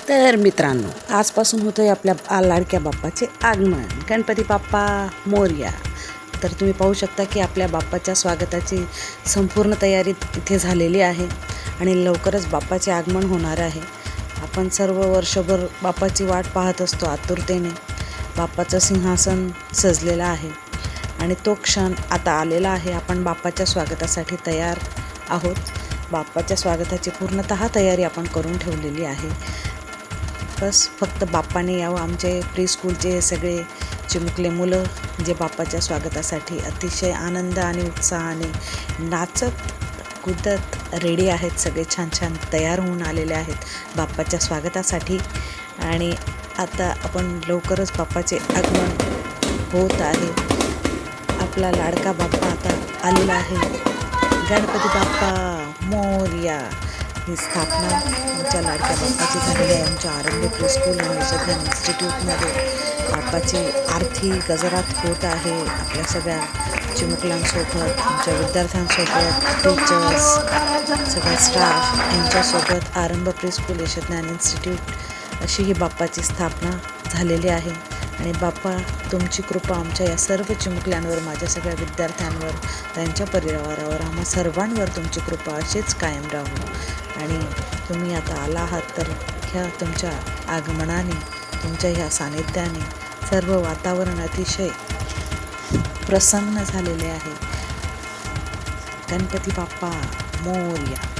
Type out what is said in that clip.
तर मित्रांनो, आजपासून होतं आहे आपल्या लाडक्या बाप्पाचे आगमन. गणपती बाप्पा मोरया. तर तुम्ही पाहू शकता की आपल्या बाप्पाच्या स्वागताची संपूर्ण तयारी तिथे झालेली आहे आणि लवकरच बाप्पाचे आगमन होणार आहे. आपण सर्व वर्षभर बाप्पाची वाट पाहत असतो आतुरतेने. बाप्पाचं सिंहासन सजलेलं आहे आणि तो क्षण आता आलेला आहे. आपण बाप्पाच्या स्वागतासाठी तयार आहोत. बाप्पाच्या स्वागताची पूर्णतः तयारी आपण करून ठेवलेली आहे. बस फक्त बाप्पाने यावं. आमचे प्री-स्कूलचे सगळे चिमुकले मुलं जे बाप्पाच्या स्वागतासाठी अतिशय आनंद आणि उत्साहाने नाचत कुदत रेडी आहेत. सगळे छान छान तयार होऊन आलेले आहेत बाप्पाच्या स्वागतासाठी. आणि आता आपण लवकरच बाप्पाचे आगमन होत आहे. आपला लाडका बाप्पा आता आलेला आहे. गणपती बाप्पा मोरया. ही स्थापना आमच्या लाडक्या बाप्पाची झालेली आहे. आमच्या आरंभी प्री-स्कूल आणि यशोधन इन्स्टिट्यूटमध्ये बाप्पाची आरती गजरात होत आहे. आपल्या सगळ्या चिमुकल्यांसोबत, आमच्या विद्यार्थ्यांसोबत, टीचर्स, सगळ्या स्टाफ यांच्यासोबत आरंभ प्री-स्कूल यशोधन इन्स्टिट्यूट अशी ही बाप्पाची स्थापना झालेली आहे. आणि बाप्पा तुमची कृपा आमच्या या सर्व चिमुकल्यांवर, माझ्या सगळ्या विद्यार्थ्यांवर, त्यांच्या परिवारावर, आम्हा सर्वांवर तुमची कृपा अशीच कायम राहू. आणि तुम्ही आता आला आहात तर ह्या तुमच्या आगमनाने, तुमच्या ह्या सानिध्याने सर्व वातावरण अतिशय प्रसन्न झालेले आहे. गणपती बाप्पा मोरया.